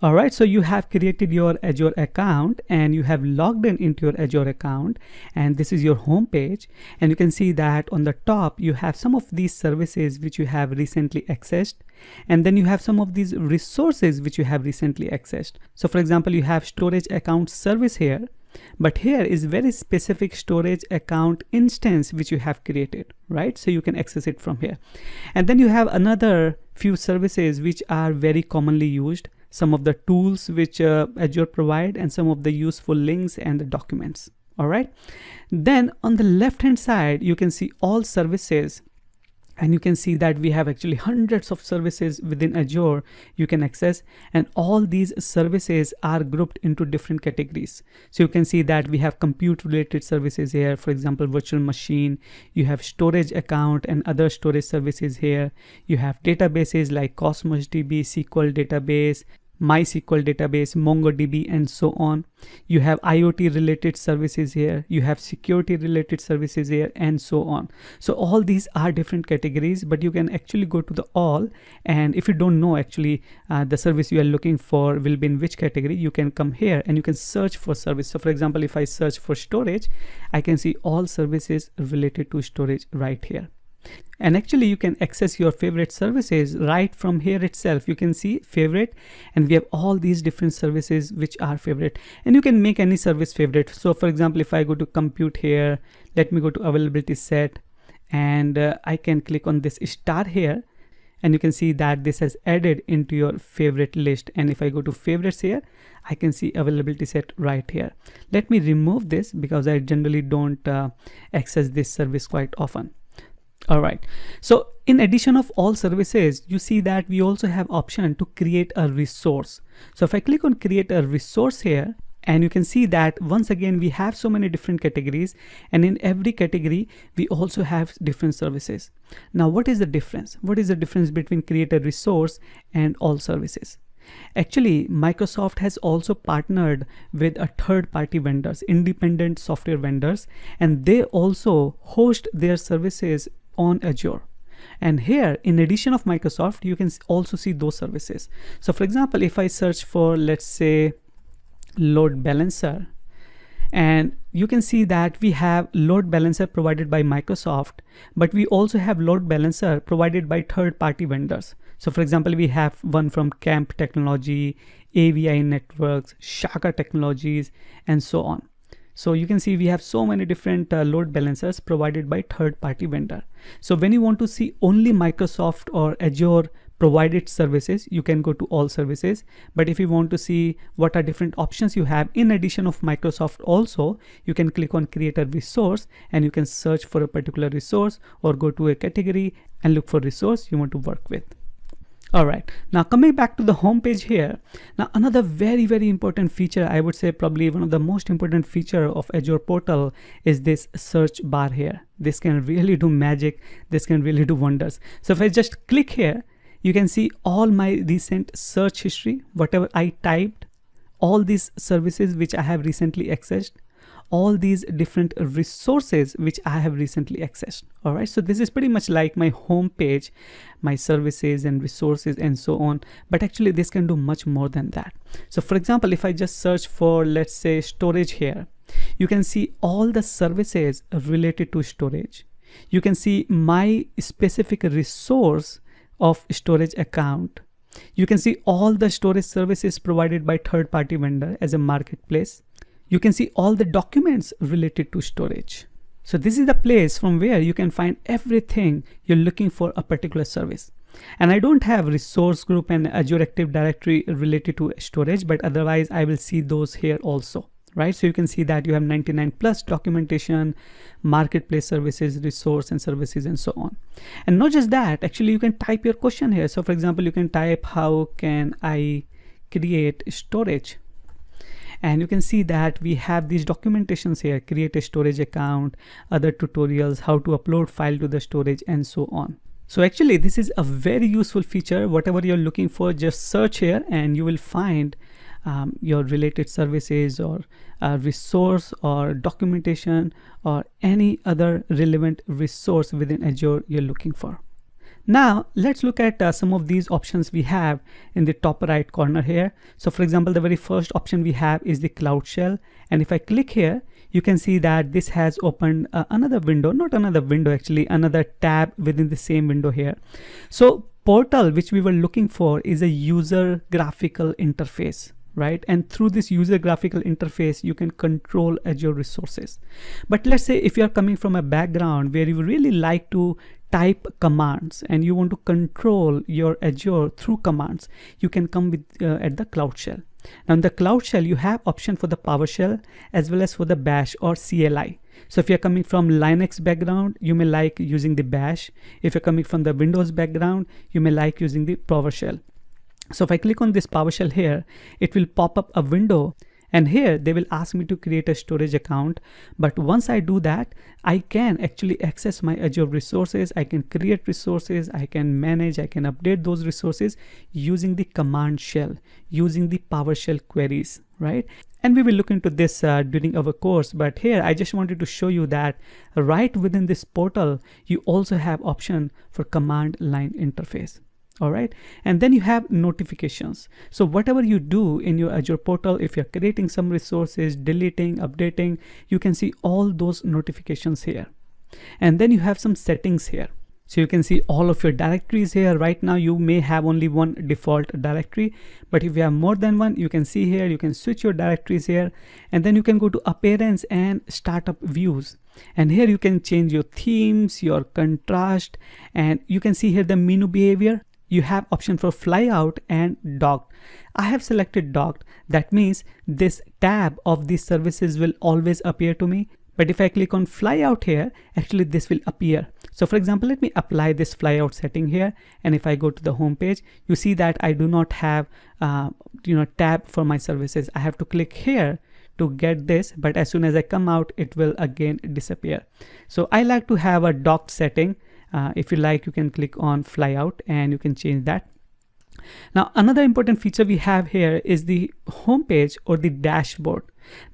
All right, so you have created your Azure account and you have logged in into your Azure account, and this is your home page, and you can see that on the top you have some of these services which you have recently accessed, and then you have some of these resources which you have recently accessed. So for example, you have storage account service here, but here is very specific storage account instance which you have created, right? So you can access it from here. And then you have another few services which are very commonly used, some of the tools which Azure provide, and some of the useful links and the documents. All right, then on the left hand side you can see all services, and you can see that we have actually hundreds of services within Azure you can access, and all these services are grouped into different categories. So you can see that we have compute related services here, for example virtual machine, you have storage account and other storage services here, you have databases like Cosmos DB, SQL database, MySQL database, MongoDB, and so on. You have IoT related services here, you have security related services here, and so on. So all these are different categories, but you can actually go to the all, and if you don't know actually the service you are looking for will be in which category, you can come here and you can search for service. So for example, if I search for storage, I can see all services related to storage right here. And actually you can access your favorite services right from here itself. You can see favorite, and we have all these different services which are favorite, and you can make any service favorite. So for example, if I go to compute here, let me go to availability set, and I can click on this star here, and you can see that this has added into your favorite list. And if I go to favorites here, I can see availability set right here. Let me remove this because I generally don't access this service quite often. All right, so in addition of all services, you see that we also have option to create a resource. So if I click on create a resource here, and you can see that once again we have so many different categories, and in every category we also have different services. Now what is the difference? What is the difference between create a resource and all services? Actually, Microsoft has also partnered with a third-party vendors, independent software vendors, and they also host their services on Azure. And here, in addition of Microsoft, you can also see those services. So for example, if I search for, let's say, load balancer, and you can see that we have load balancer provided by Microsoft, but we also have load balancer provided by third-party vendors. So for example, we have one from Camp Technology, AVI Networks, Shaka Technologies, and so on. So you can see we have so many different load balancers provided by third-party vendor. So when you want to see only Microsoft or Azure provided services, you can go to all services. But if you want to see what are different options you have in addition of Microsoft also, you can click on create a resource, and you can search for a particular resource or go to a category and look for resource you want to work with. All right, now coming back to the home page here. Now another very important feature, I would say probably one of the most important feature of Azure portal, is this search bar here. This can really do magic. This can really do wonders. So if I just click here, you can see all my recent search history, whatever I typed, all these services which I have recently accessed, all these different resources which I have recently accessed. All right, so this is pretty much like my home page, my services and resources and so on, but actually this can do much more than that. So for example, if I just search for, let's say, storage here, you can see all the services related to storage. You can see my specific resource of storage account. You can see all the storage services provided by third-party vendor as a marketplace. You can see all the documents related to storage. So this is the place from where you can find everything you're looking for a particular service. And I don't have resource group and Azure Active Directory related to storage, but otherwise I will see those here also, right? So you can see that you have 99 plus documentation, marketplace services, resource and services, and so on. And not just that, actually you can type your question here. So for example, you can type, how can I create storage? And you can see that we have these documentations here, create a storage account, other tutorials, how to upload file to the storage, and so on. So actually this is a very useful feature. Whatever you're looking for, just search here and you will find your related services or resource or documentation or any other relevant resource within Azure you're looking for. Now let's look at some of these options we have in the top right corner here. So for example, the very first option we have is the Cloud Shell, and if I click here, you can see that this has opened another window, not another window actually, another tab within the same window here. So portal, which we were looking for, is a user graphical interface, right? And through this user graphical interface, you can control Azure resources. But let's say if you are coming from a background where you really like to type commands and you want to control your Azure through commands, you can come with at the Cloud Shell. Now in the Cloud Shell, you have option for the PowerShell as well as for the Bash or CLI. So if you're coming from Linux background, you may like using the Bash. If you're coming from the Windows background, you may like using the PowerShell. So if I click on this PowerShell here, it will pop up a window, and here they will ask me to create a storage account. But once I do that, I can actually access my Azure resources. I can create resources, I can manage, I can update those resources using the command shell, using the PowerShell queries, right? And we will look into this during our course, but here I just wanted to show you that right within this portal, you also have option for command line interface. All right, and then you have notifications. So whatever you do in your Azure portal, if you're creating some resources, deleting, updating, you can see all those notifications here. And then you have some settings here. So you can see all of your directories here. Right now you may have only one default directory, but if you have more than one, you can see here, you can switch your directories here, and then you can go to appearance and startup views. And here you can change your themes, your contrast, and you can see here the menu behavior. You have option for flyout and docked. I have selected docked. That means this tab of these services will always appear to me. But if I click on flyout here, actually this will appear. So for example, let me apply this flyout setting here. And if I go to the home page, you see that I do not have tab for my services. I have to click here to get this, but as soon as I come out, it will again disappear. So I like to have a docked setting. If you like, you can click on flyout and you can change that. Now another important feature we have here is the home page or the dashboard.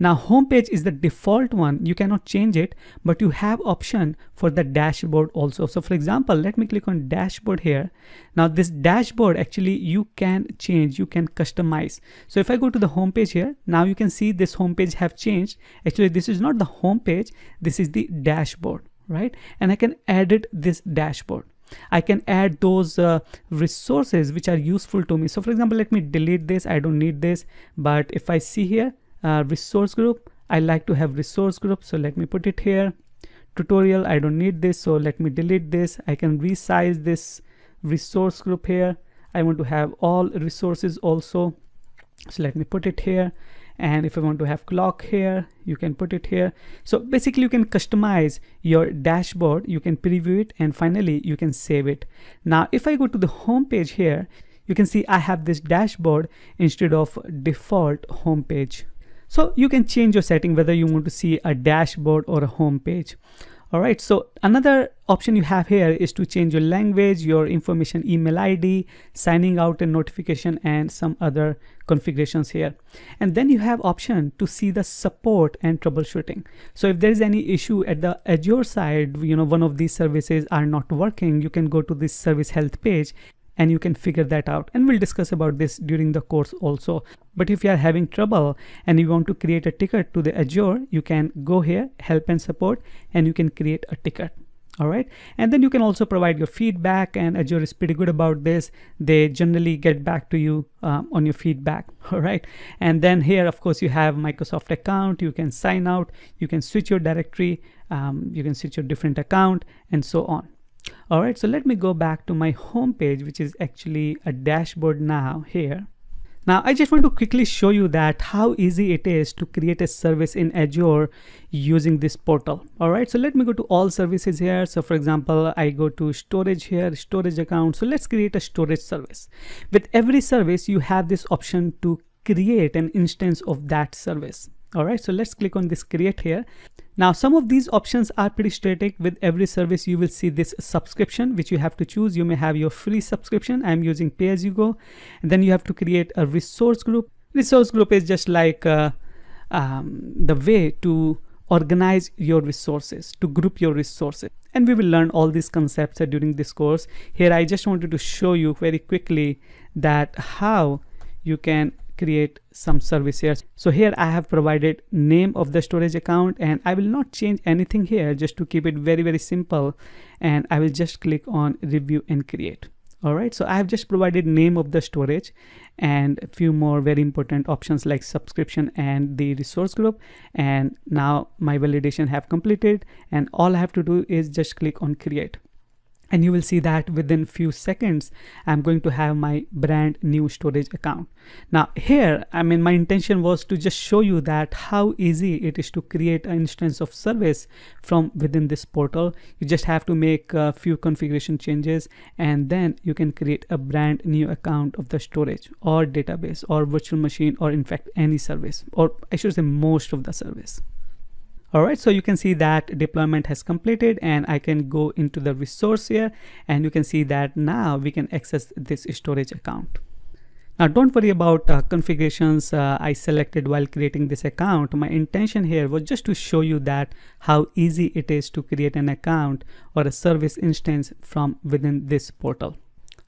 Now home page is the default one, you cannot change it, but you have option for the dashboard also. So for example, let me click on dashboard here. Now this dashboard actually you can change, you can customize. So if I go to the home page here, now you can see this home page have changed. Actually this is not the home page, this is the dashboard, right? And I can edit this dashboard. I can add those resources which are useful to me. So for example, let me delete this. I don't need this. But if I see here, resource group, I like to have resource group. So let me put it here. Tutorial, I don't need this. So let me delete this. I can resize this resource group here. I want to have all resources also. So let me put it here. And if I want to have clock here, you can put it here. So basically you can customize your dashboard, you can preview it, and finally you can save it. Now if I go to the home page here, you can see I have this dashboard instead of default home page. So you can change your setting whether you want to see a dashboard or a home page. All right, so another option you have here is to change your language, your information, email ID, signing out and notification, and some other configurations here. And then you have option to see the support and troubleshooting. So if there is any issue at the Azure side, one of these services are not working, you can go to this service health page and you can figure that out. And we'll discuss about this during the course also. But if you are having trouble and you want to create a ticket to the Azure, you can go here, help and support, and you can create a ticket. All right. And then you can also provide your feedback, and Azure is pretty good about this. They generally get back to you on your feedback. All right. And then here, of course, you have Microsoft account. You can sign out, you can switch your directory, you can switch your different account, and so on. All right, so let me go back to my home page, which is actually a dashboard now here. Now I just want to quickly show you that how easy it is to create a service in Azure using this portal. All right, so let me go to all services here. So for example, I go to storage here, storage account. So let's create a storage service. With every service, you have this option to create an instance of that service. All right, so let's click on this create here. Now some of these options are pretty static. With every service you will see this subscription which you have to choose. You may have your free subscription. I'm using pay as you go. And then you have to create a resource group. Resource group is just like the way to organize your resources, to group your resources. And we will learn all these concepts during this course. Here I just wanted to show you very quickly that how you can create some service here. So here I have provided name of the storage account, and I will not change anything here, just to keep it very simple. And I will just click on review and create. All right, so I have just provided name of the storage and a few more very important options like subscription and the resource group. And now my validation have completed, and all I have to do is just click on create. And you will see that within few seconds, I'm going to have my brand new storage account. Now here, my intention was to just show you that how easy it is to create an instance of service from within this portal. You just have to make a few configuration changes, and then you can create a brand new account of the storage or database or virtual machine, or in fact any service, or I should say most of the service. All right, so you can see that deployment has completed, and I can go into the resource here, and you can see that now we can access this storage account. Now don't worry about configurations I selected while creating this account. My intention here was just to show you that how easy it is to create an account or a service instance from within this portal.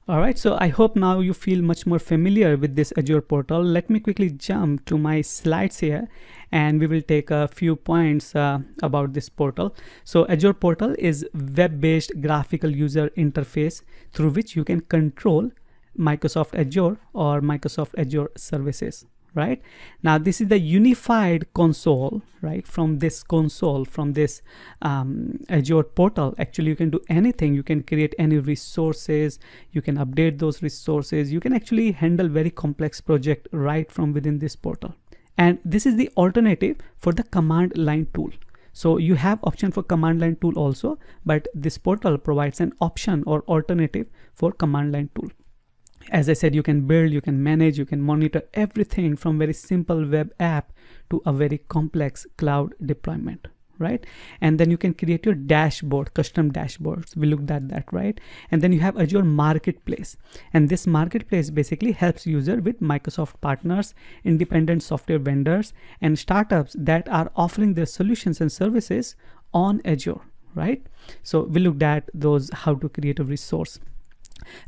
All right, so I hope now you feel much more familiar with this Azure portal. Let me quickly jump to my slides here, and we will take a few points about this portal. So Azure portal is web-based graphical user interface through which you can control Microsoft Azure or Microsoft Azure services. Right now, this is the unified console. Right, from this console, from this Azure portal, actually you can do anything. You can create any resources, you can update those resources, you can actually handle very complex project right from within this portal. And this is the alternative for the command line tool. So you have option for command line tool also, but this portal provides an option or alternative for command line tool. As I said, you can build, you can manage, you can monitor everything from very simple web app to a very complex cloud deployment, right? And then you can create your dashboard, custom dashboards. We looked at that, right? And then you have Azure Marketplace. And this marketplace basically helps user with Microsoft partners, independent software vendors, and startups that are offering their solutions and services on Azure, right? So we looked at those, how to create a resource.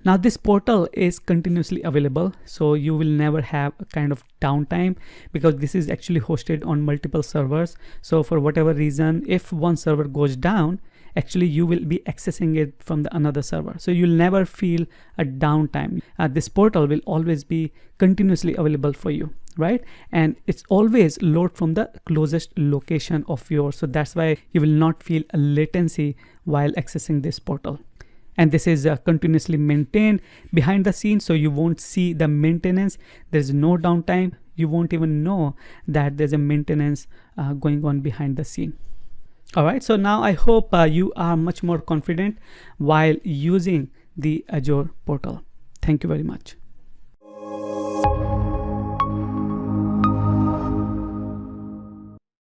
Now this portal is continuously available, so you will never have a kind of downtime, because this is actually hosted on multiple servers. So for whatever reason, if one server goes down, actually you will be accessing it from the another server, so you'll never feel a downtime. This portal will always be continuously available for you, right? And it's always load from the closest location of yours, so that's why you will not feel a latency while accessing this portal. And this is continuously maintained behind the scenes, so you won't see the maintenance. There's no downtime. You won't even know that there's a maintenance going on behind the scene. All right, so now I hope you are much more confident while using the Azure portal. Thank you very much.